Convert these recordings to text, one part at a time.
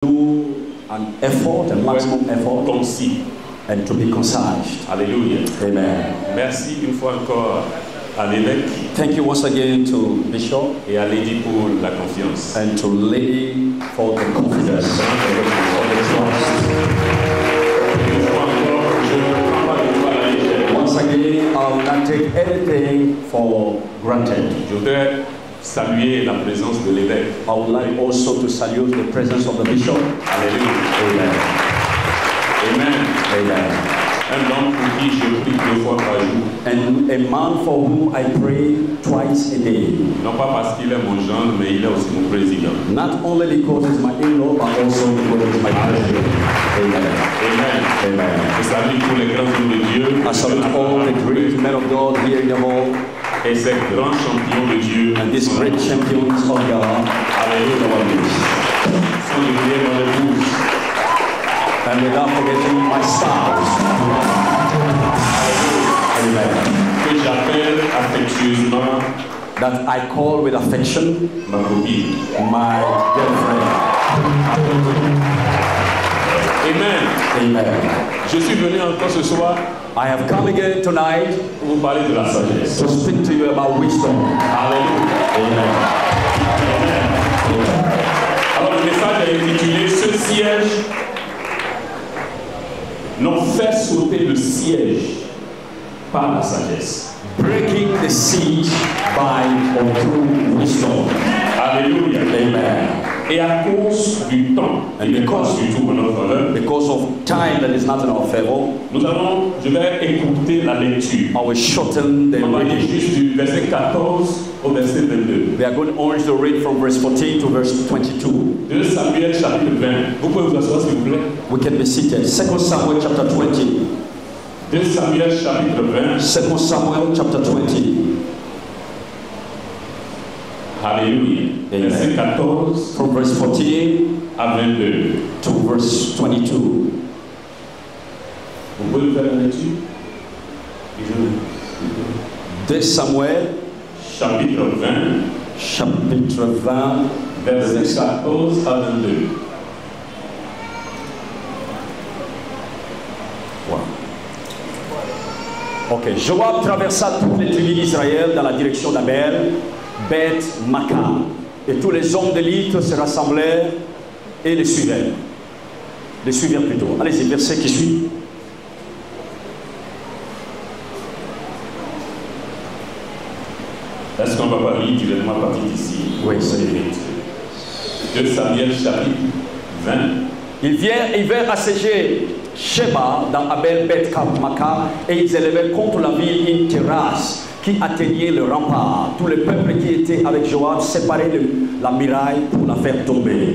do an effort, a maximum effort, concis, and to be concise. Alléluia. Amen. Merci une fois encore à l'évêque Thank you once again to Bishop et à Lady pour la confiance. and to Lady for the confidence, for the trust. Une fois encore, je ne prends pas de toi à la légère. Once again, I will not take anything for granted. Je voudrais saluer la présence de l'évêque. I would like also to salute the presence of the Bishop. Alléluia. Amen. Amen. Amen. Un homme pour qui je prie 2 fois par jour. And a man for whom I pray twice a day. Non pas parce qu'il est mon gendre, mais il est aussi mon président. Not only because he's my in-law, but also because he's my president. Amen. Amen. Amen. Je salue tous les grands hommes de Dieu. I salute all the great men of God here in the hall Et ces grands champions de Dieu. and these great champions of God. Alléluia. Sans oublier mon épouse. And without forgetting my spouse. Amen. Que j'appelle affectueusement That I call with affection ma copine. my girlfriend. Amen. Amen. Je suis venu encore ce soir I have come again tonight pour vous parler de la sagesse. to speak to you about wisdom. Alléluia. Amen. Alors le message est intitulé Ce siège. Non, faire sauter le siège par la sagesse. Breaking the siege by or through wisdom. Alléluia. Amen. Et à cause du temps, et de cause du tout en notre faveur, Because of time that is not in our favor, je vais écouter la lecture. I will shorten the On va lire reading. juste du verset 14 au verset 22. We are going only to read from verse 14 to verse 22. 2 Samuel chapitre 20. Vous pouvez vous asseoir s'il vous plaît. We can be seated. 2 Samuel chapter 20. 2 Samuel chapitre 20. 2 Samuel chapter 20. Alléluia. Amen. Verset 14 From verse 14 à 22. to verse 22. Vous pouvez faire la lecture? 2 Samuel Chapitre 20, chapitre 20, verset 14 à 22. Wow. Ok, Joab traversa toutes les tribus d'Israël dans la direction d'Abel, Beth Maca, et tous les hommes d'élite se rassemblèrent et les suivirent. Les suivirent plutôt. Allez-y, verset qui suit. Est-ce qu'on va pas lire directement à partir d'ici? Oui, c'est vite. 2 Samuel chapitre 20. Ils vinrent assiéger Sheba dans Abel Beth Maca, et ils élevèrent contre la ville une terrasse qui atteignait le rempart. Tout le peuple qui était avec Joab séparait la muraille pour la faire tomber.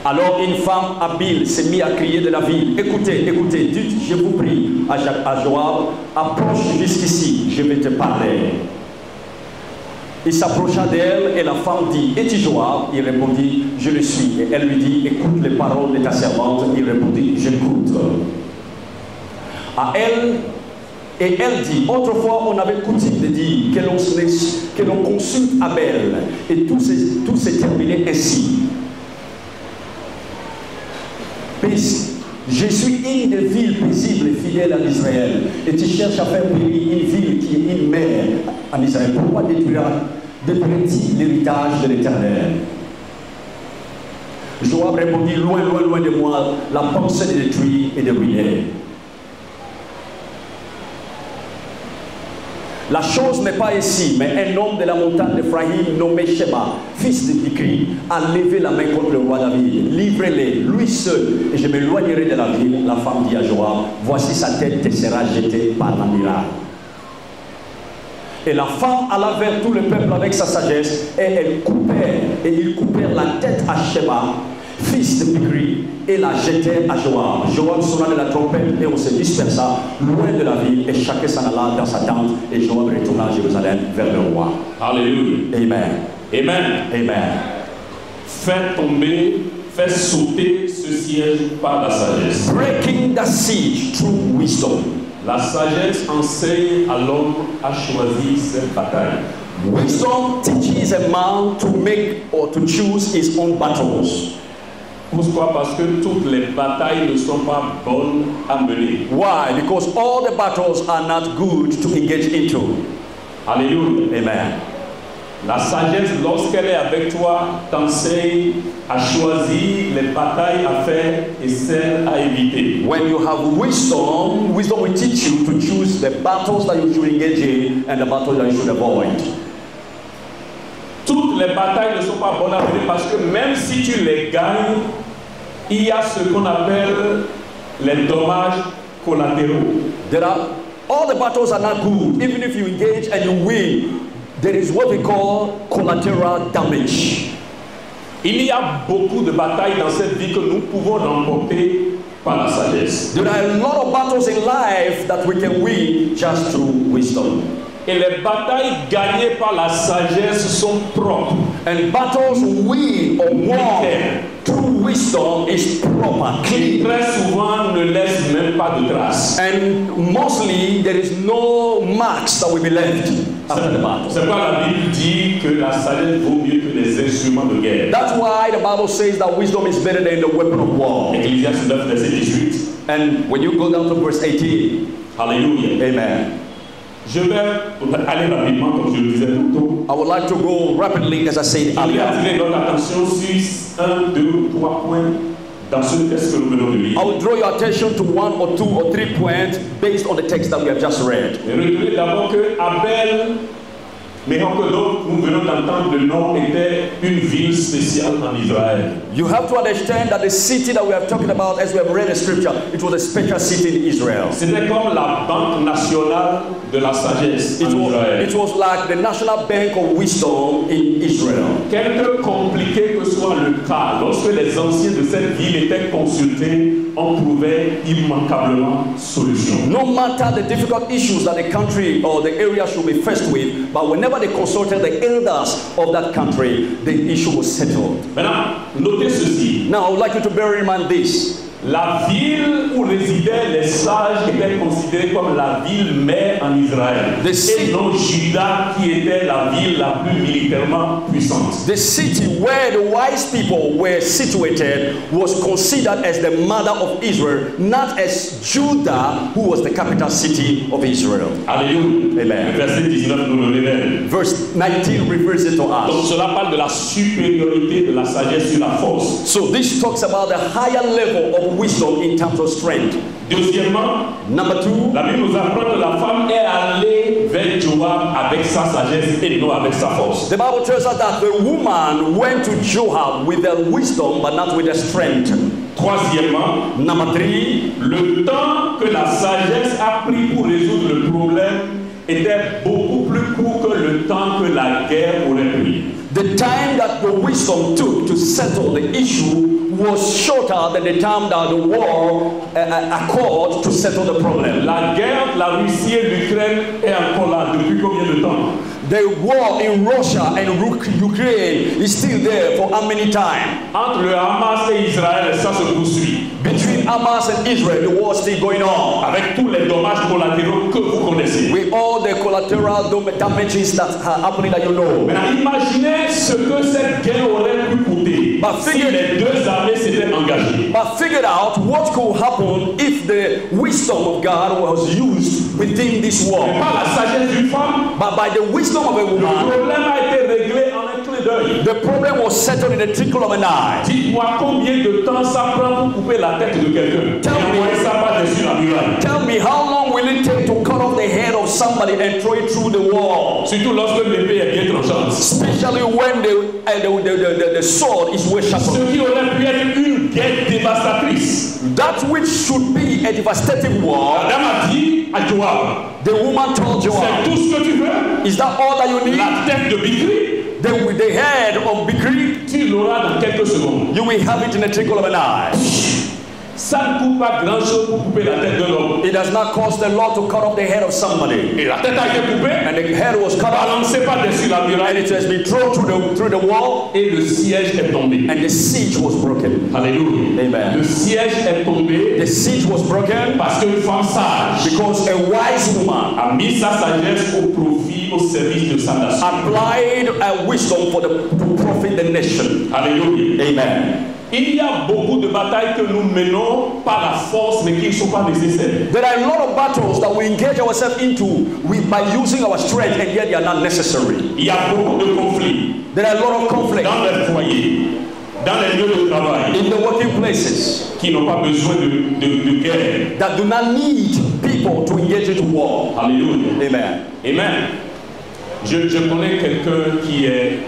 Alors une femme habile s'est mise à crier de la ville. Écoutez, écoutez, dites, je vous prie, à Joab, approche jusqu'ici, je vais te parler. Il s'approcha d'elle et la femme dit, es-tu Joab? Il répondit, je le suis. Et elle lui dit, écoute les paroles de ta servante. Il répondit, j'écoute. À elle, et elle dit, autrefois on avait coutume de dire que l'on consulte Abel, et tout s'est terminé ainsi. Je suis une ville paisible et fidèle à Israël, et tu cherches à faire périr une ville qui est une mère en Israël. Pourquoi détruiras-tu l'héritage de l'Éternel? Joab répondit, loin, loin, loin de moi la pensée de détruire et de ruiner. La chose n'est pas ici, mais un homme de la montagne d'Ephraïm nommé Sheba, fils de Bikri, a levé la main contre le roi David. Livrez-les, lui seul, et je m'éloignerai de la ville. La femme dit à Joab, voici sa tête te sera jetée par la muraille. Et la femme alla vers tout le peuple avec sa sagesse, et ils coupèrent la tête à Sheba, fils de Bikri, et la jetèrent à Joab. Joab sonna de la trompette et on se dispersa loin de la ville, et chacun s'en alla dans sa tente, et Joab retourna à Jérusalem vers le roi. Alléluia. Amen. Amen. Amen. Faire sauter ce siège par la sagesse. Breaking the siege through wisdom. La sagesse enseigne à l'homme à choisir ses batailles. Wisdom teaches a man to make or to choose his own battles. Pourquoi? Parce que toutes les batailles ne sont pas bonnes à mener. Why? Because all the battles are not good to engage into. Alléluia. Amen. La sagesse, lorsqu'elle est avec toi, t'enseigne à choisir les batailles à faire et celles à éviter. When you have wisdom, wisdom will teach you to choose the battles that you should engage in and the battles that you should avoid. Toutes les batailles ne sont pas bonnes à mener parce que même si tu les gagnes, il y a ce qu'on appelle les dommages collatéraux. All the battles are not good. Even if you engage and you win, there is what we call collateral damage. Il y a beaucoup de batailles dans cette vie que nous pouvons remporter par la sagesse. There are a lot of battles in life that we can win just through wisdom. Et les batailles gagnées par la sagesse sont propres. And battles win or won through wisdom is proper. Qui très souvent ne laisse même pas de traces. And mostly there is no marks that will be left after the battle. C'est pourquoi la Bible dit que la sagesse vaut mieux que les instruments de guerre. That's why the Bible says that wisdom is better than the weapon of war. Ecclésiaste 9, verset 18. And when you go down to verse 18, Alléluia. Amen. Je vais aller rapidement, comme je le disais plus tôt. I would like to go rapidly, as I said Je vais earlier. attirer notre attention sur 1, 2, 3 points dans ce texte que nous venons de lire. I will draw your attention to 1 or 2 or 3 points based on the text that we have just read. Et retenez d'abord que Abel, mais que d'autres, nous venons d'entendre le nom, était une ville spéciale en Israël. You have to understand that the city that we are talking about, as we have read the scripture, it was a special city in Israel. C'était comme la banque nationale de la sagesse en Israël. It was like the national bank of wisdom in Israel. Quelque compliqué que soit le cas, lorsque les anciens de cette ville étaient consultés, on trouvait immanquablement solution. No matter the difficult issues that the country or the area should be faced with, but whenever they consulted the elders of that country, the issue was settled. Maintenant, notez ceci. Now, I would like you to bear in mind this. La ville où résidaient les sages était considérée comme la ville mère en Israël. Et non Juda qui était la ville la plus militairement puissante. The city where the wise people were situated was considered as the mother of Israel, not as Judah, who was the capital city of Israel. Alléluia. Amen. Verset 19 nous le révèle. Verse 19 refers it to Donc us. cela parle de la supériorité de la sagesse sur la force. So this talks about the higher level of wisdom in terms of strength. Deuxièmement, Number 2, la Bible nous apprend que la femme est allée vers Joab avec sa sagesse et non avec sa force. the Bible tells us that the woman went to Joab with her wisdom but not with her strength. Troisièmement, Number 3, le temps que la sagesse a pris pour résoudre le problème était beaucoup plus court que le temps que la guerre aurait pris. the time that the wisdom took to settle the issue was shorter than the time that the war accord to settle the problem. La guerre de la Russie et l'Ukraine est encore là depuis combien de temps? The war in Russia and Ukraine is still there for how many times? Entre le Hamas et Israël, ça se poursuit. Between Hamas and Israel, the war is still going on. Avec tous les dommages collatéraux que vous connaissez. With all the collateral damages that are happening that you know. Maintenant, imaginez ce que cette guerre aurait pu coûter si les deux armées s'étaient engagées. But figured out what could happen if the wisdom of God was used within this war. Par la sagesse d'une femme, But by the wisdom of a le woman, problème a été réglé en un clin d'œil. the problem was settled in the twinkle of an eye. Dites-moi combien de temps ça prend pour couper la tête de quelqu'un. Tell me. Et envoyer ça par-dessus la muraille. Tell me, how long will it take to cut off the head of somebody and throw it through the wall? Surtout lorsque l'épée est bien tranchante. Especially when the sword is well Ce sharpened. qui aurait pu être une guerre dévastatrice. That which should be a devastating war, La dame a dit à Joab, the woman told c'est Joab, tout ce que tu veux. is that all that you need? La tête de Bikri, The head of Bikri, tu l'auras dans quelques secondes. you will have it in the twinkle of an eye. Ça ne coûte pas grand-chose pour couper la tête d'un homme. It does not cost the Lord to cut off the head of somebody. Et la tête a été coupée, And the head was cut off, balancée par-dessus la and muraille, it has been thrown through the wall, et le siège est tombé. and the siege was broken. Alléluia. Amen. Le siège est tombé The siege was broken parce qu'une femme sage because a wise woman a mis sa sagesse au profit, au service de sa nation. applied a wisdom to profit the nation. Alléluia. Amen. Il y a beaucoup de batailles que nous menons par la force, mais qui ne sont pas nécessaires. There are a lot of battles that we engage ourselves into by using our strength, and yet they are not necessary. Il y a beaucoup de conflits. There are a lot of conflicts dans les foyers, dans les lieux de travail, in the working places, qui n'ont pas besoin de guerre. That do not need people to engage into war. Alléluia. Amen. Amen. Je connais quelqu'un qui est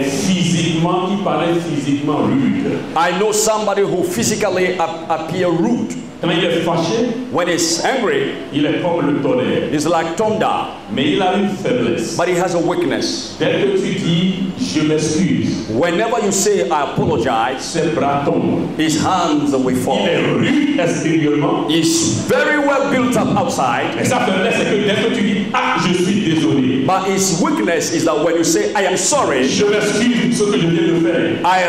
physiquement, qui paraît physiquement rude. I know somebody who physically appear rude. Quand il est fâché, when he's angry, il est comme le tonnerre. He's like thunder. Mais il a une faiblesse. But he has a weakness. Dès que tu dis je m'excuse, whenever you say I apologize, ses bras tombent. His hands will fall. Il est rude extérieurement. He's very well built up outside. Et sa faiblesse c'est que dès que tu dis ah je suis désolé. But his weakness is that when you say I am sorry, je m'excuse de ce que je viens de faire. I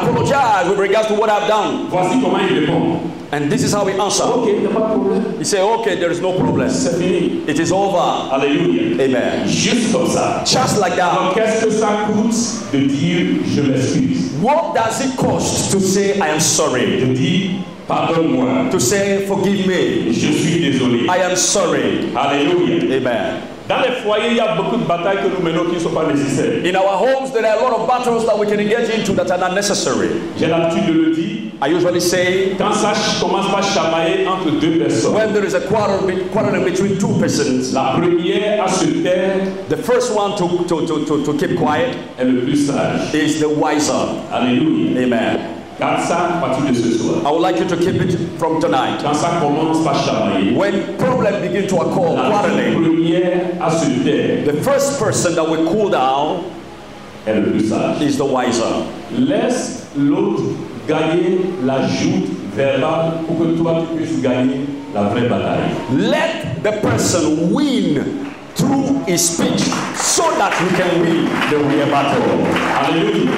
apologize with regards to what I've done. Voici comment il répond. And this is how he answers. Okay, il n'y a pas de problème. He said, okay, there is no problem. C'est fini. It is over. Alléluia. Amen. Juste comme ça. Just like that. Alors, qu'est-ce que ça coûte de dire je m'excuse? What does it cost to say I am sorry? De dire pardonne-moi. To say forgive me. Je suis désolé. I am sorry. Alléluia. Amen. Dans les foyers, il y a beaucoup de batailles que nous menons qui ne sont pas nécessaires. In our homes, there are a lot of battles that we can engage into that are not necessary. J'ai l'habitude de le dire. I usually say, quand ça commence par chamailler entre deux personnes, when there is a quarrel between two persons, la première à se taire, the first one to keep quiet, est le plus sage, is the wiser. Alléluia. Amen. Garde ça à partir de ce soir. I would like you to keep it from tonight. Quand ça commence par chamailler, when problems begin to occur, quarreling, première à se taire, the first person that will cool down est le plus sage, is the wiser. Laisse l'autre gagner la joute verbale pour que toi tu puisses gagner la vraie bataille. Let the person win through his speech so that you can win the real battle. Alléluia.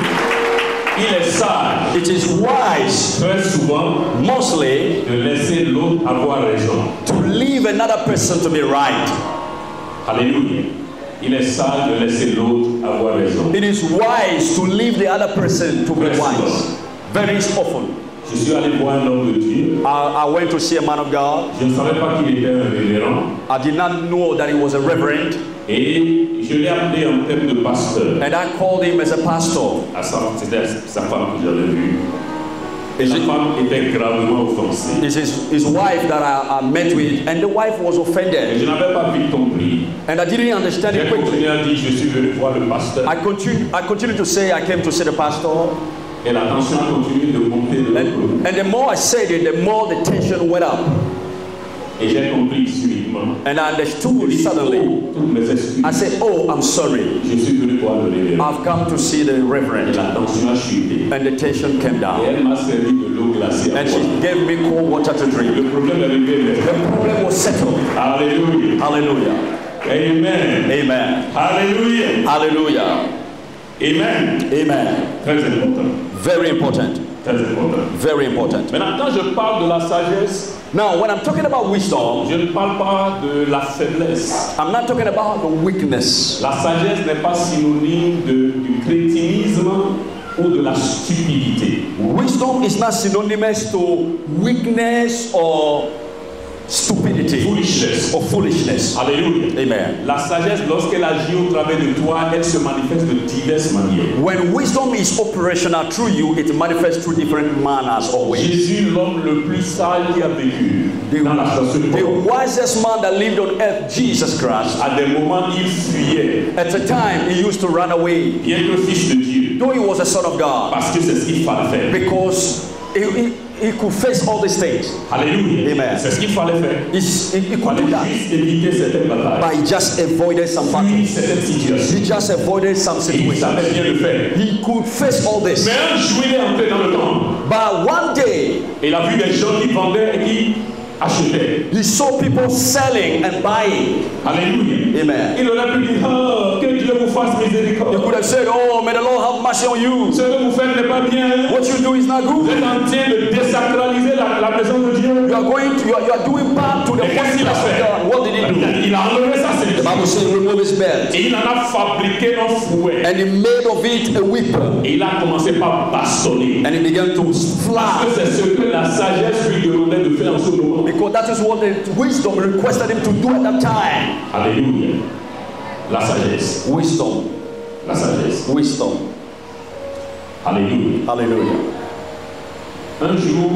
Il est sage. It is wise, très souvent, mostly, de laisser l'autre avoir raison. To leave another person to be right. Alléluia. Il est sage de laisser l'autre avoir raison. It is wise to leave the other person to be wise. Very often. Je suis allé voir un homme de Dieu. I went to see a man of God. Je ne savais pas qu'il était un révérend. I did not know that he was a reverend. Et je l'ai appelé en termes de pasteur. And I called him as a pastor. C'était sa femme que j'avais vue. Et la femme était gravement offensée. This is his wife that I met with, and the wife was offended. Et je n'avais pas vite compris. And I didn't understand it quickly. J'ai continué à dire, je suis venu voir le pasteur. I continued to say, I came to see the pastor. Et la tension a continué de monter de l'autre côté. And the more I said it, the more the tension went up. Et j'ai compris subitement. And I understood suddenly. I said, oh, I'm sorry. Je suis venu voir le révérend. I've come to see the reverend. Et la tension a chuté. And the tension came down. Et elle m'a servi de l'eau glacée. And she gave me cold water to drink. Le problème est réglé. The problem was settled. Hallelujah. Hallelujah. Amen. Amen. Hallelujah. Hallelujah. Amen. Amen. Très important. Very important. Très important. Very important. Maintenant, quand je parle de la sagesse, now, when I'm talking about wisdom, je ne parle pas de la faiblesse. I'm not talking about the weakness. La sagesse n'est pas synonyme du crétinisme ou de la stupidité. Wisdom is not synonymous to weakness or stupidity. Foolishness. Or foolishness. Alléluia. Amen. La sagesse, lorsqu'elle agit au travers de toi, elle se manifeste de diverses manières. When wisdom is operational through you, it manifests through different manners or ways. Jésus, l'homme le plus sage qui a vécu dans la chanson. The wisest man that lived on earth, Jesus Christ, à des moments il fuyait. at a time he used to run away. Bien que fils de Dieu. Though he was a son of God. Parce que c'est ce qu'il fallait faire. Because he could face all these things. Alléluia. Amen. C'est ce qu'il fallait faire. He could do that. Juste éviter certaines batailles. But he just avoided some battles. Certaines situations. He just avoided some Il savait situations. bien le faire. He could face all this. Mais un jour, il est entré dans le temple. But one day, Il a vu des gens qui vendaient et qui achetaient. he saw people selling and buying. Alléluia. Amen. Il aurait pu dire, que Dieu vous fasse He miséricorde. could have said, oh, may the Lord have mercy on you. Ce que vous faites n'est pas bien. What you do is not Vous good. êtes en train de désacraliser la la maison de Dieu. You are doing bad to the qu'est-ce qu'il a fait? What did he do? Il a enlevé sa The ceinture. Bible says remove his belt. Et il en a fabriqué un fouet. And he made of it a whip. Et il a commencé par bastonner. And he began to Parce fly. que c'est ce que la sagesse lui demandait de faire en ce moment. Because that is what the wisdom requested him to do at that time. Alléluia. La sagesse. Wisdom. La sagesse. Wisdom. Alléluia. Hallelujah. Un jour,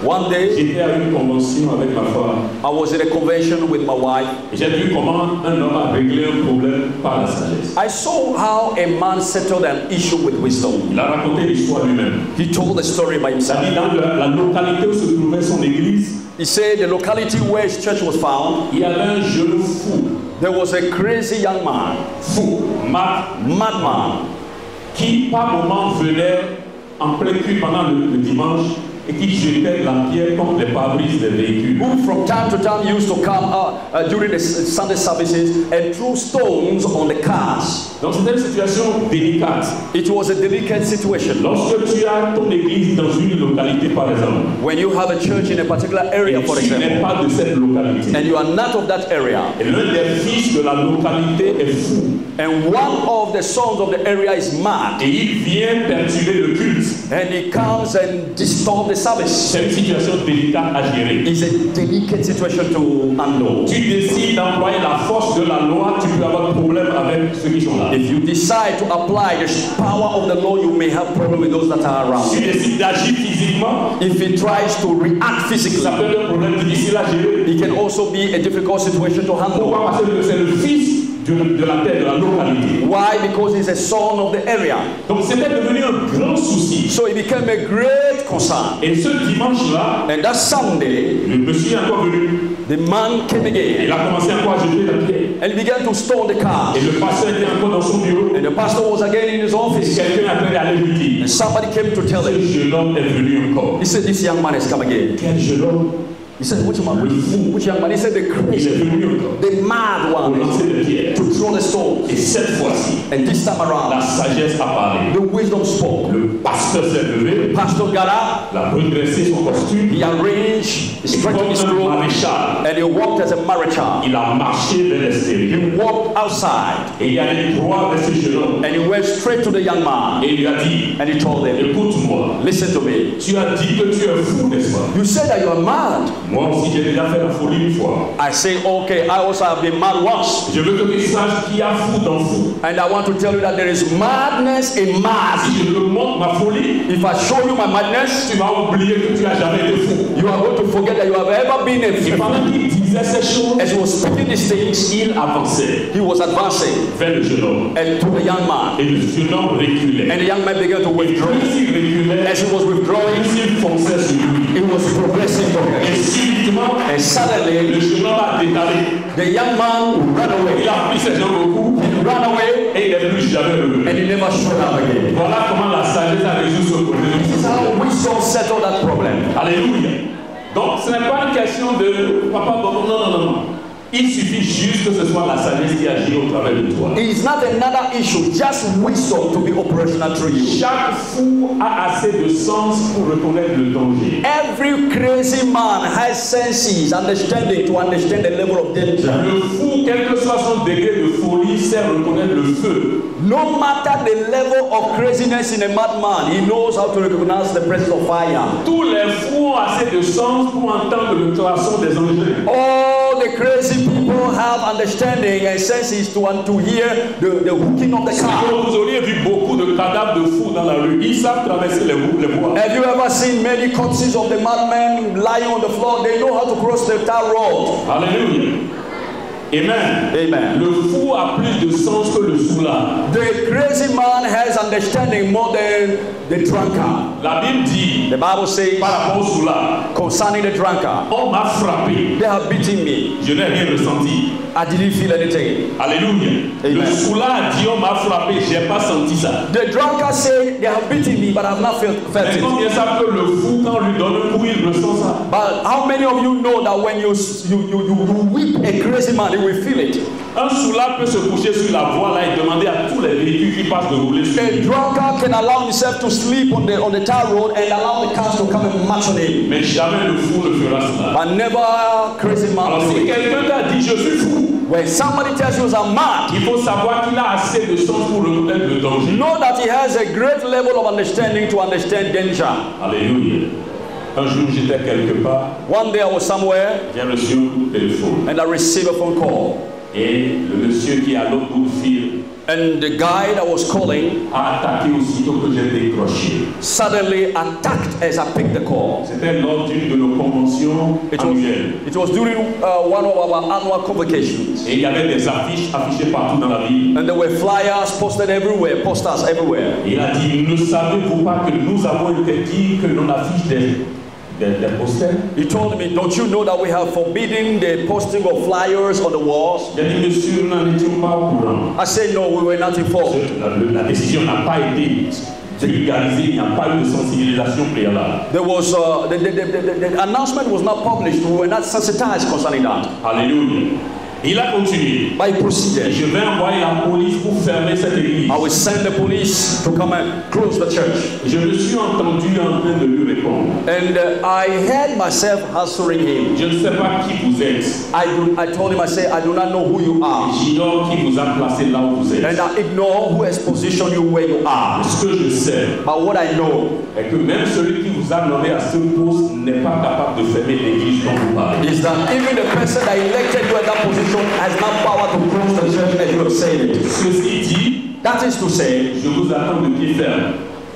One day, j'étais à une convention avec ma femme. I was in a convention with my wife. Et j'ai vu comment un homme a réglé un problème par la sagesse. I saw how a man settled an issue with wisdom. Il a raconté l'histoire lui-même. He told the story by Ça dit himself. dans la localité où se trouvait son église, He said the locality where his church was found, il y avait un jeune fou, there was a crazy young man, madman, qui par moment venait en plein cul pendant le dimanche et qui jetait de la pierre contre les pare-brises des véhicules. who from time to time used to come during the Sunday services and threw stones on the cars. Donc c'était une situation délicate. It was a delicate situation. Lorsque tu as ton église dans une localité par exemple, When you have a church in a particular area, et for tu n'es example, pas de cette localité, and you are not of that area, et l'un des fils de la localité est fou, and one of the sons of the area is mad, et il vient perturber le culte, and he comes and disturbs the service. c'est une situation délicate à gérer. It's a delicate situation to handle. Tu décides d'employer la force de la loi, tu peux avoir problème avec ceux qui sont là. If you decide to apply the power of the law, you may have problem with those that are around. Si tu décides d'agir physiquement, If he tries to react physically, ça peut être un problème difficile à gérer. it can also be a difficult situation to handle. Pourquoi? Parce que c'est le fils de la terre, de la localité. Why? Because he's a son of the area. Donc c'était devenu un grand souci. So it became a great concern. Et ce dimanche-là, And that Sunday, le monsieur est encore venu. the man came Il again a commencé encore à jeter la pierre. and he began to stone the car. Et le pasteur était encore dans son bureau. And the pastor was again in his Et office. quelqu'un après allait lui dire, And somebody came to tell ce him. jeune homme est venu encore. He said, this young man has come again. Quel jeune homme? He said, which man? Which young man? He said, the Il est crazy, venu encore. the mad Pour one, lancer des pierres. to throw the stones. Et cette fois-ci, And this time la around, sagesse a parlé. the wisdom spoke. Le pasteur s'est levé, Pastor got up, il a redressé son costume, he arranged, he straightened his comme un robe, maréchal. and he walked as a marechal. Il a marché vers l'extérieur. He walked outside, Et il allait droit vers ce jeune homme. and he went straight to the young man, Et il lui a dit, and he told him, écoute-moi, listen to me. tu as dit que tu es fou, n'est-ce pas? You say that you are mad. Moi aussi, j'ai déjà fait la folie une fois. I say, okay, I also have been mad once. Je veux que tu saches qu'il y a fou dans fou. And I want to tell you that there is madness in mad. Si je te montre ma folie, If I show you my madness, tu vas oublier que tu n'as jamais été fou. you are going to forget that you have ever been a Et fool. pendant qu'il disait ces choses, As he was speaking these things, il avançait he was advancing vers le jeune homme. and to the young man. Et le jeune homme reculait. And the young man began to withdraw. Plus il reculait, As he was withdrawing, plus il fonçait sur lui. he was progressing to Et him. subitement, And le suddenly, jeune homme a détalé. the young man ran away. Il a pris ses jambes au cou He ran away et il n'est plus jamais revenu. and he never showed up again. Voilà comment la sagesse a résolu ce problème. This is how wisdom settled that problem. Alléluia. Donc ce n'est pas une question de papa, bon, non. Il suffit juste que ce soit la sagesse qui agit au travers de toi. It is not another issue, just wisdom to be operational through you. Chaque fou a assez de sens pour reconnaître le danger. Every crazy man has senses, understanding to understand the level of danger. Le fou, quel que soit son degré de folie, sait reconnaître le feu. No matter the level of craziness in a madman, he knows how to recognize the presence of fire. Tous les fous ont assez de sens pour entendre le klaxon des engins. All the crazy people have understanding and senses to hear the hooking of the car. Vous auriez vu beaucoup de cadavres de fous dans la rue. Ils savent traverser les bois. Have you ever seen many corpses of the madmen lying on the floor? They know how to cross the tar road. Alléluia. Amen. Amen. Le fou a plus de sens que le soulard. The crazy man has understanding more than the drunkard. La Bible dit, The Bible says par rapport au soulard, concerning the drunkard, on m'a frappé. they have beaten me. Je n'ai rien ressenti. I didn't feel anything. Alléluia. Amen. Le soulard dit, on m'a frappé. J'ai pas senti ça. The drunkard say they have beaten me, but I have not felt Mais it. combien savent que le fou, quand on lui donne un coup, il ressent ça? But how many of you know that when you whip a crazy man, Somebody will feel it. Un soulard peut se coucher sur la voie là et demander à tous les véhicules qui passent de rouler sur A lui. drunkard can allow himself to sleep on the tar road and allow the cars to come and march on him. Mais jamais le fou ne fera cela. But never crazy man. Alors si quelqu'un t'a dit je suis fou, When somebody tells you I'm mad, il faut savoir qu'il a assez de chance pour reconnaître le danger. know that he has a great level of understanding to understand danger. Alléluia. Un jour j'étais quelque part, One day I was somewhere j'ai reçu un coup de téléphone. and I received a phone call. Et le monsieur qui est à l'autre bout du fil And the guy that was calling a attaqué aussitôt que j'ai décroché. suddenly attacked as I picked the call. C'était lors d'une de nos conventions annuelles. It was during one of our annual convocations. Et il y avait des affiches affichées partout dans la ville. And there were flyers posted everywhere, posters everywhere. Et il a dit, ne savez-vous pas que nous avons interdit que l'on affiche des posters? He told me, don't you know that we have forbidden the posting of flyers on the walls? J'ai dit, monsieur, nous n'en étions pas au courant. I said, no, we were not informed. La décision n'a pas été vulgarisée, il n'y a pas eu de sensibilisation préalable. There was the announcement was not published. We were not sensitized concerning that. Alléluia. Il a continué. But he proceeded. Je vais envoyer la police pour fermer cette église. I will send the police to come and close the church. Je me suis entendu en train de lui répondre. And I heard myself answering him. Je ne sais pas qui vous êtes. I told him, I said, I do not know who you are. J'ignore qui vous a placé là où vous êtes. And I ignore who has positioned you where you are. Ce que je sais But what I know est que même celui qui vous a nommé à ce poste n'est pas capable de fermer l'église dont vous parlez. is that even the person that elected you at that position has not power to close the church as you have said it. Ceci dit, That is to say, je vous attends de pied ferme.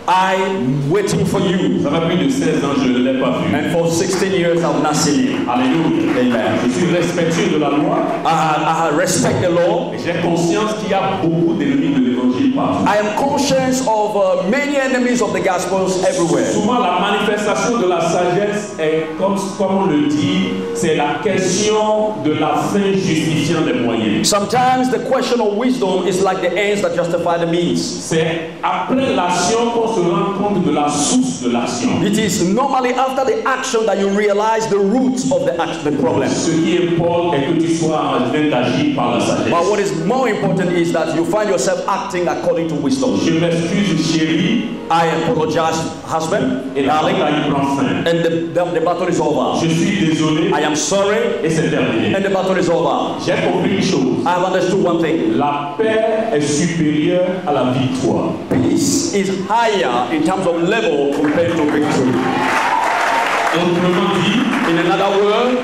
I'm waiting for you. Ça fait plus de 16 ans que je ne l'ai pas vu. And for 16 years I've not seen him. Alléluia. Amen. Je suis respectueux de la loi. I respect the law. Et j'ai conscience qu'il y a beaucoup d'ennemis de l'évangile partout. I am conscious of many enemies of the gospels everywhere. Souvent la manifestation de la sagesse est comme on le dit, c'est la question de la fin justifiant les moyens. Sometimes the question of wisdom is like the ends that justify the means. C'est après l'action qu'on se rend compte de la source de l'action. It is normally after the action that you realize the roots of the problem. Ce qui importe est que tu sois en train d'agir par la sagesse. But what is more important is that you find yourself acting according to wisdom. Je m'excuse chérie. I apologize, husband, Et la darling, bataille prend fin. and the battle is over. Je suis désolé. I am sorry, Et c'est terminé. and the battle is over. J'ai compris une chose. I have understood one thing. La paix est supérieure à la victoire. Peace is higher in terms of level compared to victory. Autrement dit, In another word,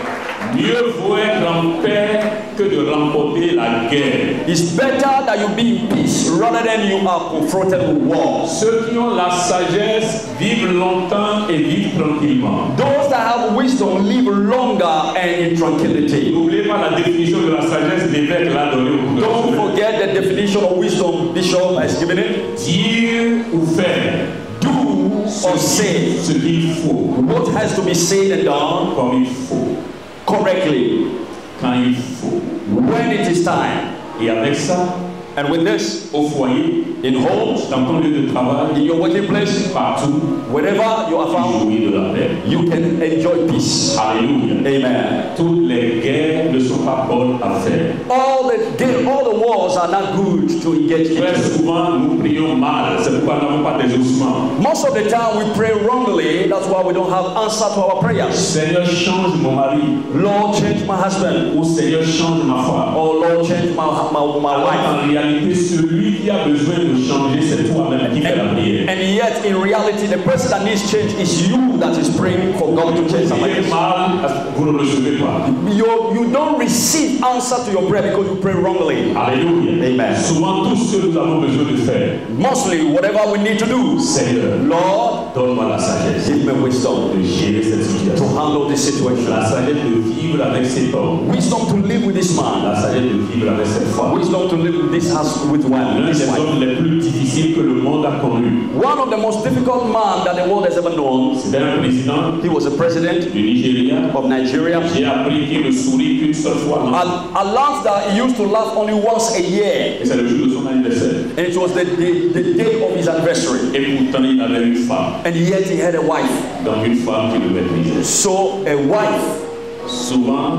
mieux vaut être en paix que de remporter la guerre. it's better that you be in peace rather than you are confronted with war. Ceux qui ont la sagesse vivent longtemps et vivent tranquillement. Those that have wisdom live longer and in tranquility. N'oubliez pas la définition de la sagesse d'évêque l'a donnée au Don't gouvernement. forget the definition of wisdom Bishop has given it. Dire ou faire Do or say ce qu'il faut, what has to be said and done comme il faut, correctly quand il faut. when it is time. Et avec ça, And with this, au foyer, in homes, dans ton lieu de travail, in your working place, partout, wherever you are found, jouir de la paix. you can enjoy peace. Alléluia. Amen. Toutes les guerres ne sont pas bonnes à faire. All the wars are not good to engage Très in. souvent, nous prions mal. C'est pourquoi nous n'avons pas d'exaucement. Most of the time we pray wrongly. That's why we don't have answer to our prayers. Seigneur, change mon mari. Lord, change my husband. Ou Seigneur, change ma femme. Oh Lord, change my Alors, wife. en réalité, celui qui a besoin de changer, c'est toi-même qui fais la prière. And yet, in reality, the person that needs change is you that is praying for God to change somebody. Priez mal, vous ne recevez pas. You don't receive answer to your prayer because you pray wrongly. Alléluia. Amen. Souvent, tout ce que nous avons besoin de faire, Mostly, whatever we need to do, Seigneur, Lord, donne-moi la sagesse give me wisdom de gérer cette to situation. handle this situation. La sagesse de vivre avec cet homme. Wisdom to live with this man. La sagesse de vivre avec cette femme. Wisdom to live with this house with one. L'un This des wife. hommes les plus difficiles que le monde a connus. One of the most difficult men that the world has ever known. C'était un président He was a president du Nigeria. of Nigeria. J'ai appris qu'il ne sourit qu'une seule fois l'an. I learned that he used to laugh only once a year. Et c'est le jour de son anniversaire. And it was the day of his anniversary. Et pourtant, il avait une femme. And yet he had a wife. Donc une femme qui le méprisait. So a wife, Souvent,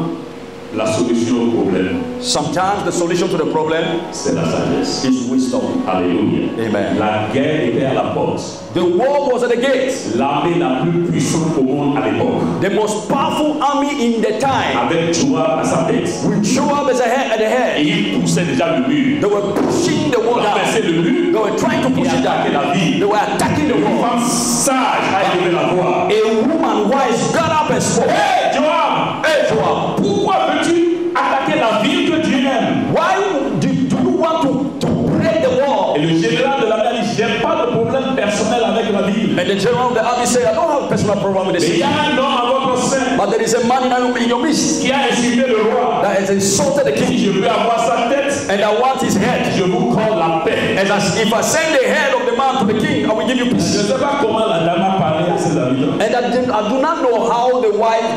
La solution au problème, sometimes the solution to the problem c'est la sagesse. is wisdom. Alléluia. Amen. La guerre était à la porte. The war was at the gate. L'armée la plus puissante au monde à l'époque, The most powerful army in the time, avec Joab à sa tête, with Joab as at the et head. il poussait déjà le mur. They were pushing the wall down. Renverser le mur, They were trying to push it down. la ville. They were attacking the Une wall. femme sage a élevé la voix. A woman wise got up and spoke. Hey Joab, Hey Joab, pourquoi veux-tu attaquer la ville que Dieu aime? why do you want to break the wall? Et le général de l'armée dit, j'ai pas de problème personnel avec la ville. And the general of the army said, I don't have a personal problem with the Mais il y city. a un homme à votre sein But there is a man in your midst qui a insulté le roi. that has insulted the Si king, je veux avoir sa tête, and I want his head. je vous colle la paix. And as if I send the head of the man to the king, I will give you Je peace. ne sais pas comment la dame a parlé à ses habitants. And I do not know how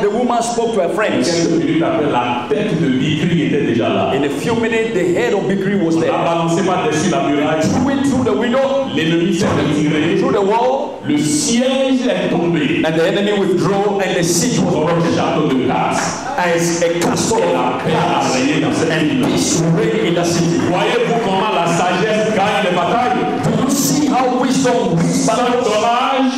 the woman spoke to her friends. Quelques minutes après, la tête de Bikri était déjà là. In a few minutes, the head of Bikri was On there. l'a balancé par-dessus la muraille. Threw it through the window, L'ennemi s'est retiré. through the wall, Le siège est tombé. and the enemy withdrew, and the siege was Comme un broken. château de glace. As a castle Et la of paix a glass, régné dans cette ville. peace reigned in the city. Voyez-vous comment la sagesse gagne les batailles? Do you see how wisdom wins Sans battles? dommage,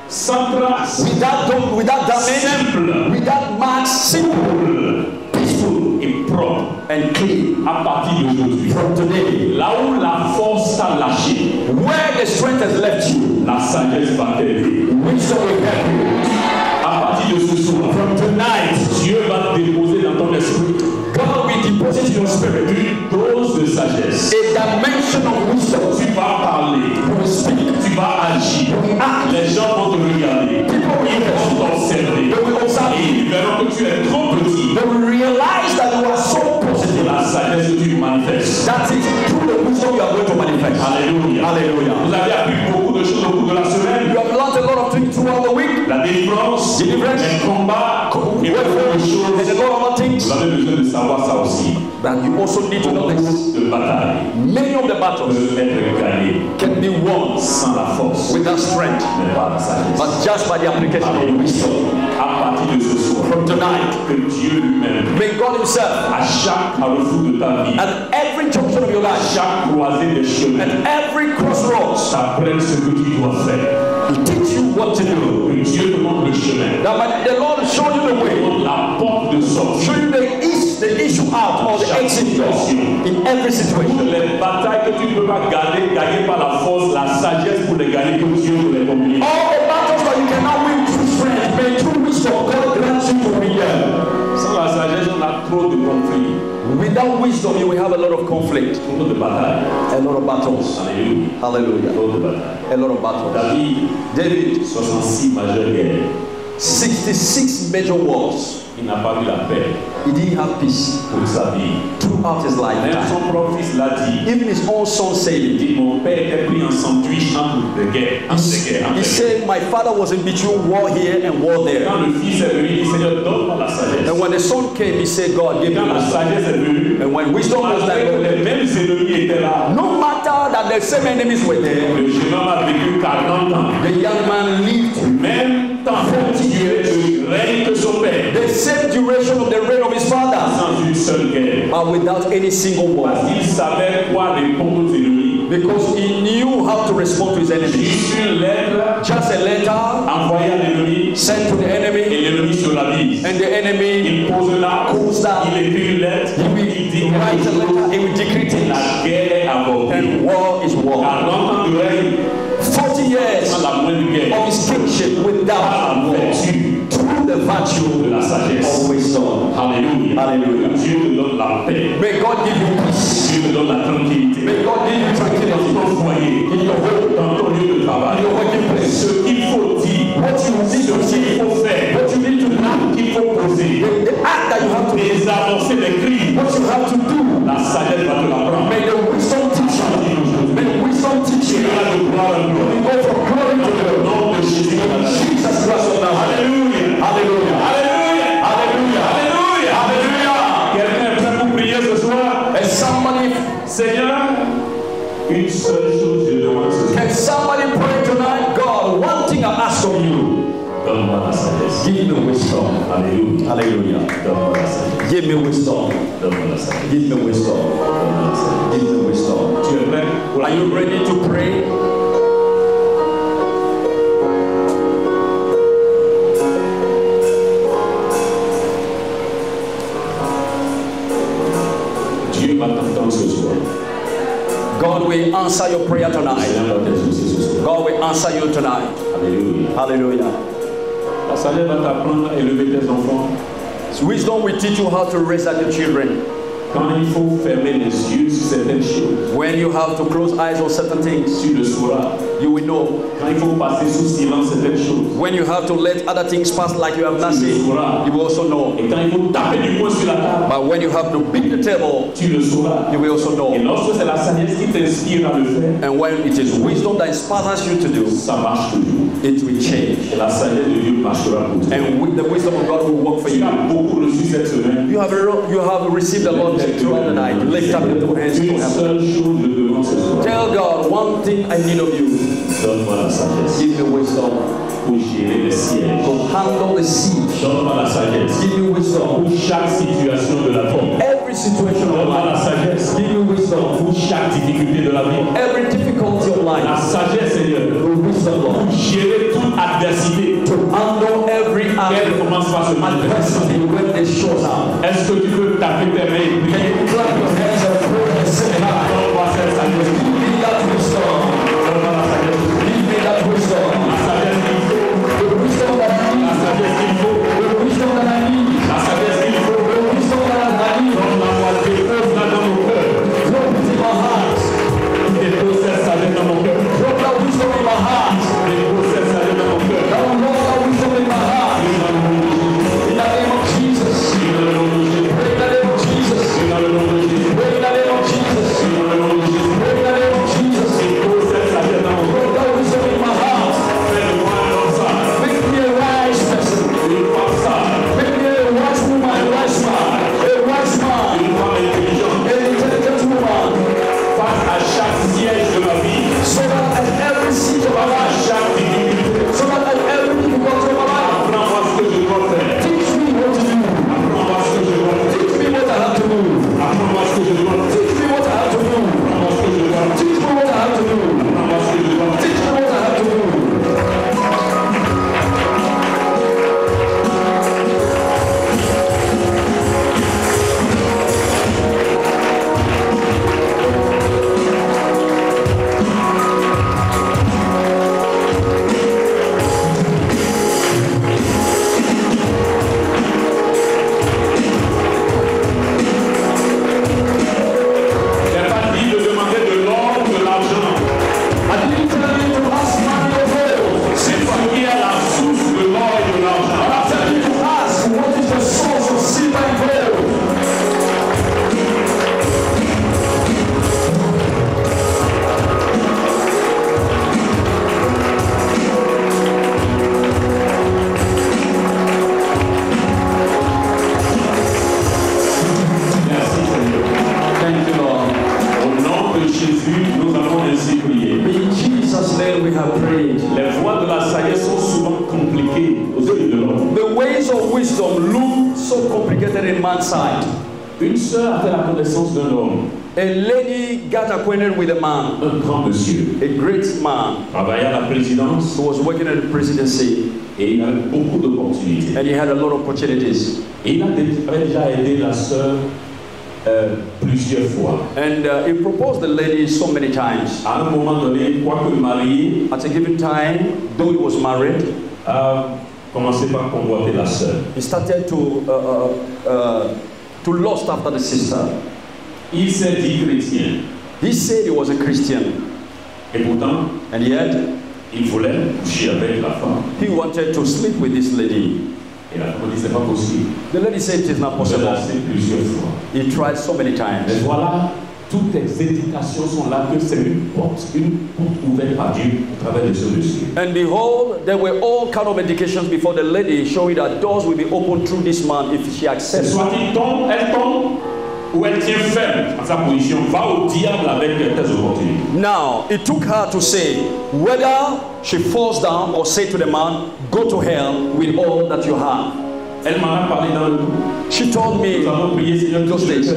sans trace, Without damage, simple, without marks, simple, peaceful, et propre. and clean. À partir d'aujourd'hui, From today, là où la force t'a lâché, where the strength has left you, la sagesse va t'aider. wisdom will help you. À partir de ce soir, From tonight, Dieu va déposer dans ton esprit God will deposit in your spirit une dose de sagesse. a dimension of wisdom. Tu vas parler, You will speak. tu vas agir. Act. Les gens vont te regarder, ils vont t'observer. They will observe Et you. ils verront que tu es trop petit. They will realize that you are so positive. La sagesse que tu manifestes. That is through the wisdom you are going to manifest. Alléluia. Hallelujah. Vous avez appris beaucoup de choses au cours de la semaine. You have learned a lot of things throughout the week. La délivrance, Deliverance. les combats et beaucoup de And a choses. lot of other things. Vous avez besoin de savoir ça aussi. But you also need to know this. Beaucoup de batailles Many of the battles peuvent être gagnées can be won sans la force, without strength, mais par la sagesse. but just by the application of wisdom. À partir de ce soir, From tonight, que Dieu lui-même, may God Himself, à chaque carrefour de ta vie, at every junction of your à life, chaque croisée des chemins, at every crossroads, t'apprenne ce que tu dois faire. to teach you what to do. Que Dieu te montre le chemin, That when the Lord show you the way, montre la porte de sortie. show you the issue out or the exit door in every situation. Toutes les batailles que tu ne peux pas gagner par la force, la sagesse pour les gagner, que Dieu te les communique. All the battles that you cannot win through strength, may through wisdom, God grants you to win them. Sans la sagesse, on a trop de conflits, Without wisdom, you will have a lot of conflict, trop de batailles. a lot of battles. Alléluia. Hallelujah. Trop de batailles. A lot of battles. David, 66 majeures guerres. 66 major wars. Il n'a pas eu la paix He didn't have peace pour sa vie. throughout his Même lifetime. son propre fils l'a dit. Even his own son said Il it. dit, mon père était pris en sandwich entre les guerres. Entre les guerres. He said, my father was in between war here and war there. Quand le fils est venu, il dit, Seigneur, donne-moi la sagesse. And when the son came, he said, God, give me Quand la wisdom. sagesse est venue, And when wisdom was malgré que there, les mêmes ennemis étaient là, no matter that the same enemies were there, le jeune homme a vécu 40 ans. the young man lived Même temps, 40 years, de règne que son père, the same duration of the reign of his father, sans une seule guerre. but without any single war. Parce qu'il savait quoi répondre aux ennemis. Because he knew how to respond to his enemies. Juste une lettre Just a letter envoyée à l'ennemi, sent to the et enemy, l'ennemi se la lise. and the enemy, Il pose là, Pose là. il écrit une lettre, he will il dit write a letter, he will decree things, la guerre est abortée. and war is war. 40 ans de règne, 40 years sans la moindre guerre, of his kingship par without la war, vertu through the de virtue la sagesse. of wisdom. Alléluia. Alléluia. Dieu te donne la paix. May God give you peace. Dieu te donne la tranquillité. May God give you Dans tranquility ton foyer, in your home, dans ton lieu de travail, in your working place. ce qu'il faut dire, What you need ce to qu'il see, faut faire, what you need to do, qu'il faut poser, the act that you have to do, les avancées, les cris, what you have to do. la sagesse va te l'apprendre. May the wisdom teach you. May the wisdom teach Tu you. vas de gloire en gloire. We go from glory to Au glory. nom de Jésus. Jesus Christ of Nazareth. Alléluia. Hallelujah. Alléluia. Hallelujah. Alléluia. Hallelujah. Quelqu'un est prêt pour prier ce soir? And somebody, Seigneur, une seule chose je demande ce soir. can somebody pray tonight? God, one thing I ask of you. Donne Donne-moi la sagesse. Give me wisdom. Alléluia. Hallelujah. Donne-moi la sagesse. Give me wisdom. Donne-moi la sagesse. Give me wisdom. Donne-moi la sagesse. Give me wisdom. Tu es prêt pour la Are you ready to pray? Dieu va t'entendre ce soir. God will answer your prayer tonight. Seigneur va t'exaucer ce soir. God will answer you tonight. Alléluia. Hallelujah. La sagesse va t'apprendre à élever tes enfants. Wisdom will teach you how to raise up your children. Quand il faut fermer les yeux sur certaines choses, When you have to close eyes on certain things, tu le sauras. you will know. Quand il faut passer sous silence certaines choses, When you have to let other things pass like you have not tu le seen, sauras. you will also know. Et quand il faut taper du poing sur la table, But when you have to beat the table, tu le sauras. you will also Et know. lorsque c'est la sagesse qui t'inspire à le faire, And when it is wisdom that inspires you to do, ça marche toujours. it will change. Et la sagesse de Dieu marchera pour toi. And with the wisdom of God will work for Tu you. as beaucoup reçu cette semaine. You have received the Lord throughout the night. Lift up your two hands to Une heaven. seule chose je demande ce soir. Tell God one thing I need of you. Donne-moi la sagesse Give me wisdom pour gérer les sièges. to handle the siege. Donne-moi la sagesse Give me wisdom. pour chaque situation de la vie. Every situation of Donne-moi la life. sagesse Give me wisdom. pour chaque difficulté de la vie. Every difficulty of La life. sagesse, Seigneur, The wisdom, pour Lord. gérer toute adversité. To handle every Quelle commence par se manifester. adversity when it shows up. Est-ce que tu peux taper tes mains et Can prier? you clap your hands and pray and say, "Hi, Donne-moi cette sagesse. give me that wisdom. Donne-moi la sagesse. Give me that wisdom. La sagesse qu'il faut. The wisdom that I La need. sagesse qu'il faut. The wisdom that I need. La sagesse qu'il faut. The wisdom that I need. Donne-moi, dépose-la dans mon cœur. Drop it in my heart. Dépose cette sagesse dans mon cœur. Drop that wisdom in my heart. Dépose cette sagesse dans mon cœur. Download that wisdom in my heart. In the name of Jesus. Dans le nom de Jésus. Pray in the name of Jesus. Dans le nom de Jésus. Pray in the name of Jesus. Dans le nom de Jésus. Pray in the name of Jesus. Dépose cette sagesse dans mon cœur. Drop that wisdom in my heart. Fais-le-moi un homme sage. Make me a wise person. Une femme sage. Make me a wise woman, a wise man. A wise man. Une femme intelligente. An intelligent woman. Face à chaque siège de ma vie. So that at every siege of my À life. chaque difficulté. So that at every difficulty of my life. Apprends-moi ce que je dois faire. Teach me what to do. Apprends-moi ce que je dois faire. Teach me what I have to do. Apprends-moi ce que je dois faire. Teach me what I have to do. Apprends-moi ce que je dois faire. Teach me what I have to do. Apprends-moi ce que je dois faire. Teach me what I have to do. Il n'est pas dit de demander de l'or ou de l'argent. I didn't tell you to ask money or gold. C'est ce qui est la source de l'or et de l'argent. I tell you to ask what is the source of silver and gold. Merci Seigneur. Thank you, Lord. Au nom de Jésus, nous avons ainsi prié. In Jesus' name we have prayed. Les voies de la sagesse sont souvent compliquées aux yeux de l'homme. The ways of wisdom look so complicated in man's sight. Une sœur a fait la connaissance d'un homme, A lady got acquainted with a man, un grand monsieur, a great man, travaillait à la présidence who was working at the presidency, et il avait beaucoup d'opportunités. and he had a lot of opportunities. Et il avait déjà aidé la sœur plusieurs fois. And he proposed the lady so many times. À un moment donné, quoique marié, At a given time, though he was married, a commencé par convoiter la sœur. he started to lust after the sister. Il s'est dit chrétien. He said he was a Christian, Et pourtant, and yet il voulait coucher avec la femme. he wanted to sleep with this lady. Et la femme dit, c'est pas possible. The lady said it is not J'ai possible. lancé plusieurs fois. He tried so many Mais times. voilà, toutes les indications sont là que c'est une porte ouverte par Dieu au travers de ce monsieur. And behold, there were all kind of indications before the lady showing that doors will be opened through this man if she accepts. Soit il tombe, elle tombe, ou elle tient ferme en sa position, va au diable avec tes opportunités. Now, it took her to say whether she falls down or say to the man, go to hell with all that you have. Elle m'en a parlé dans le dos. She told me, Nous avons prié, Seigneur, those days,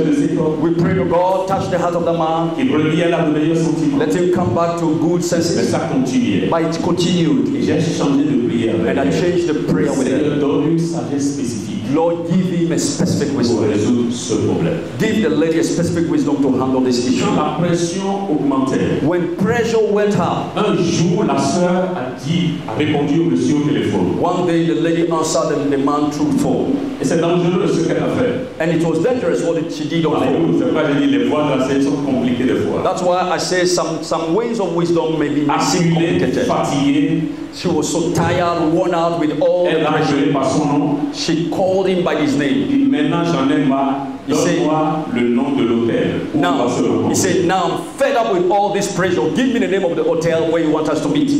we pray to God, touch the heart of the man, et relie à la meilleure sentiment. let him come back to good Mais senses. ça continuait. But it continued. Et j'ai changé de prière avec And I elle. changed the prayer with Seigneur, her. donne une sagesse spécifique Lord, give him a specific pour wisdom. résoudre ce problème. Give the lady a specific wisdom to handle this issue. Quand la pression augmentait, When pressure went up, un jour, la sœur a répondu au monsieur au téléphone. one day the lady answered the man through phone. Et c'est dangereux ce qu'elle a fait. And it was dangerous what she did on phone. C'est pourquoi j'ai dit les voies de la sagesse sont compliquées des fois. That's why I say some ways of wisdom may be Acculée, complicated. fatiguée, She was so tired, worn out with all the elle l'a appelé pressure. par son nom. She called him by his name. Et maintenant j'en ai marre. Donne-moi le nom de l'hôtel. où on va se Now, he rencontrer. said, now I'm fed up with all this pressure. Give me the name of the hotel where you want us to meet.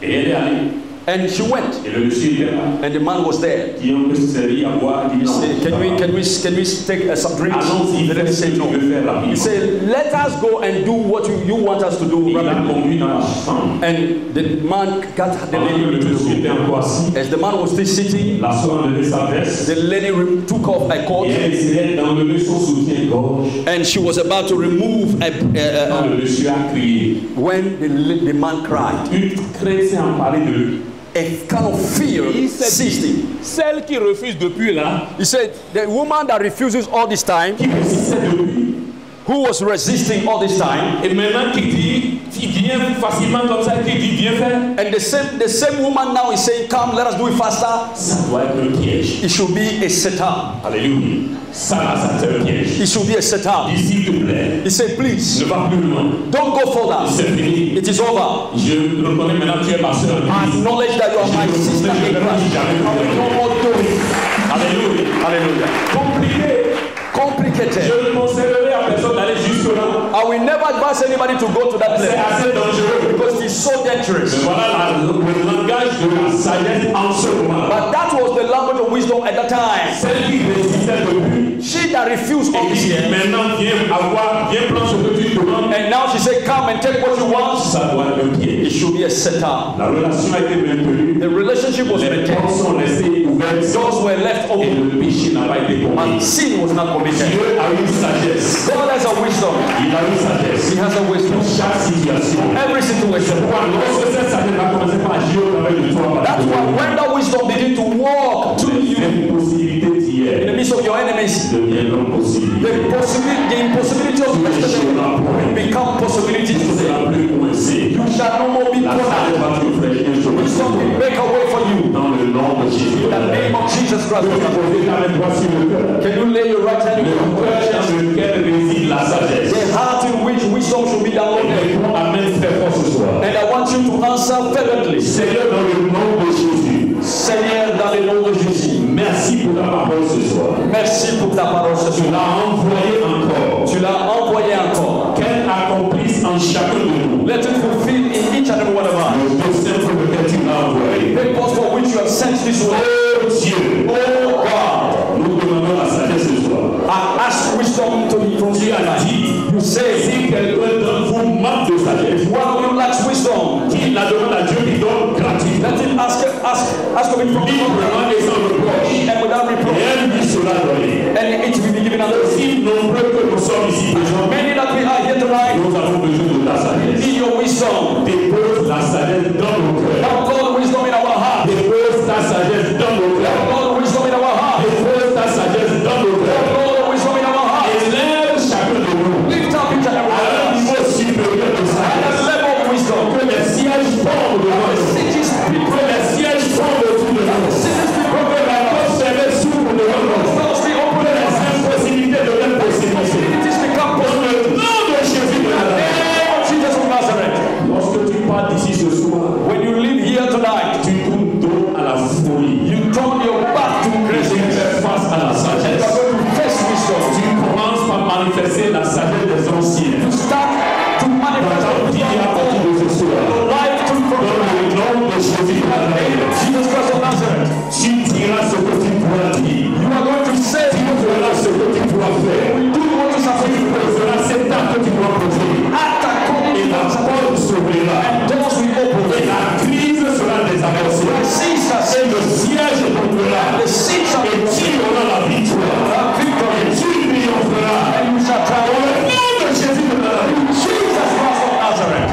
Et elle est allée. And she went, Et le monsieur était là. and the man was there. Qui ont servi à boire. Il He dit non. said, can we take some drinks? Allons-y, The lady fais ce que said tu no. veux faire He rapidement. said, let us go and do what you want us to do Il l'a rapidly. conduit dans la chambre. And the man got the Pendant que lady le into the monsieur était room. encore assis, As the man was still sitting, la soeur enlevait sa veste. the lady took off a coat, Et elle essayait d'enlever son soutien-gorge. and she was about to remove Quand le monsieur a crié, when the man cried. une crainte s'est emparée de lui. A kind of fear Il s'est seized him. dit, celle qui refuse depuis là, He said, the woman that refuses all this time, qui résistait depuis, who was resisting all this time, et maintenant qui vient facilement comme ça, qui dit viens faire, and the same woman now is saying, come, let us do it faster. ça doit être un piège. It should be a setup. Alléluia. Ça, c'est un piège. It should be a setup. Dis s'il te plaît, He said, please, ne va plus loin. don't go further. C'est fini. It is over. Je reconnais maintenant que tu es ma soeur. I acknowledge that you are my sister in Christ. I will no more do it. Alléluia. Hallelujah. Compliqué. Complicated. Je ne conseillerais à personne d'aller jusque-là. I will never advise anybody to go to that C'est place assez dangereux. because it's so dangerous. Voilà le langage de la sagesse en ce moment. But that was the language of wisdom at that time. Celle qui résistait depuis She that refused all et this qui year, maintenant viens prendre ce que tu demandes. and now she said, come and take what you want. Ça doit être un It piège. should be a setup. La relation a été maintenue. The relationship was Les maintained. portes sont restées ouvertes. Doors were left Et open. le péché n'a pas été commis. And sin was not committed. Dieu a une sagesse. God has a wisdom. Il a une sagesse. He has a wisdom. Pour chaque situation. Every situation. Pourquoi lorsque cette sagesse va commencer par agir au travers de toi, That's why when that wisdom begin to walk to you les possibilités in d'hier the midst of your enemies, deviendront possibilités. the impossibility of yesterday will become possibility Tu ne today. seras plus coincé. You shall no more be La sagesse cornered. va te faire un chemin. Wisdom will make a way for you. Dans le nom de Jésus. In the name of Jesus Christ. Tu peux poser ta main droite sur le cœur. Can you lay your right hand Le on your cœur dans lequel réside la sagesse. The heart in which wisdom should be downloaded. Réponds Amen très fort ce soir. And I want you to answer fervently. Seigneur, dans le nom de Jésus, Seigneur, dans le nom de Jésus. merci pour ta parole ce soir. Merci pour ta parole ce Tu soir. l'as envoyé encore. Tu l'as envoyé encore. Qu'elle accomplisse en chacun de nous Let it fulfill in each and every one of us. le dessein pour lequel tu l'as envoyé. The purpose for which you have sent this way. Oh Dieu, Oh God, nous demandons la sagesse ce soir. I ask wisdom to be from Tu you. as dit, You say, si quelqu'un d'entre vous manque de sagesse, one of you lacks wisdom. qu'il la demande à Dieu qui donne gratuitement, Let him ask of it from you librement et sans reproche. and without Et reproach. elle lui sera donnée. And it will be given unto us. Si nombreux que nous sommes ici présents, Many that we are here tonight nous avons besoin de ta sagesse. need your wisdom. Dépose la sagesse dans nos cœurs. Now call wisdom in our heart. Dépose ta sagesse dans nos cœurs. Call wisdom in our heart. Dépose ta sagesse dans nos cœurs. Call wisdom in our heart. Élève chacun de nous Lift up each and every à one. un niveau supérieur de At sagesse. the level of wisdom. Que les sièges tombent devant nous. Cities be Que les sièges tombent autour de nous. cities be Que la porte fermée s'ouvre devant nous. doors be Que open. les impossibilités deviennent possibilités. Cities become Dans possible. le nom de Jésus de In the Nazareth. name of Jesus of Nazareth. Lorsque tu pars d'ici ce soir, When you seeds of et tu auras la victoire. Et tu triompheras. And you shall Au triumph. nom de Jésus de Nazareth. Jesus Christ of Nazareth.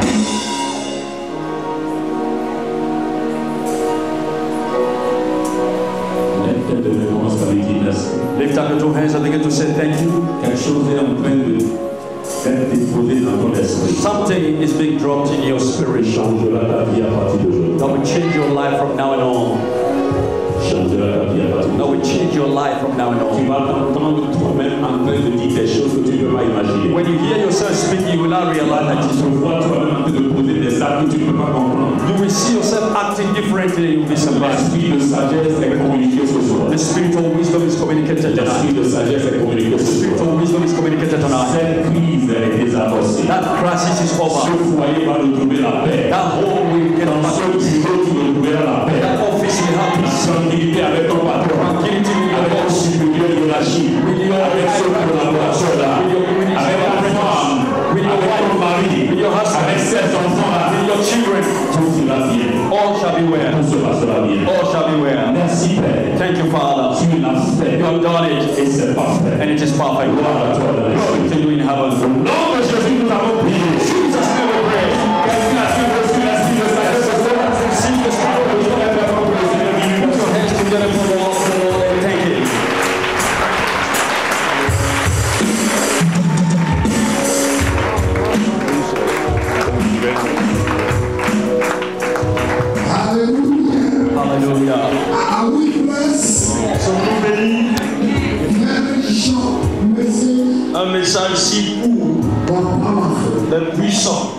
Lift up your two hands and begin to say thank you. Quelque chose est en train d'être déposé dans ton esprit. Something is being dropped in your spirit. Changera ta vie à partir d'aujourd'hui. That will change your life from now and on. Changera ta vie à partir That d'aujourd'hui. will change your life from now and Tu on. vas t'entendre toi-même en train de dire des choses que tu ne peux pas imaginer. When you hear yourself speaking, you will not realize that Tu te vois toi-même en train de poser des actes que tu ne peux pas comprendre. you will see yourself acting differently. You will be surprised. L'esprit de sagesse est communiqué ce soir. The spirit of wisdom is communicated L'esprit tonight. de sagesse est communiqué The ce spirit soir. of wisdom is communicated tonight. Cette crise est désamorcée. That crisis is Ce over. foyer va retrouver la paix. That home will get Dans back. ce bureau, tu retrouveras la paix. That office will have La peace. tranquillité avec ton patron. Tranquility will Avec ton supérieur hiérarchique. Avec ce collaborateur-là. Avec ta femme. Avec ton mari. Avec ses enfants-là. with your children. Tout ira bien. All shall be well. Tout se passera bien. All shall be well. Merci Père. Thank you, Father. Tu l'as fait. You have done it, Et c'est parfait. and it is perfect. Gloire à toi dans les Glory cieux. to you in heaven. Au nom de Jésus, nous avons prié. Jesus name we pray. Quelqu'un a-t-il reçu l'esprit de sagesse ce soir? Receive the spirit of wisdom. Put your hands together for the Lord and thank Him. Hallelujah. Are we blessed? Sommes-nous bénis? Very short message, Un message si court, but powerful. mais puissant.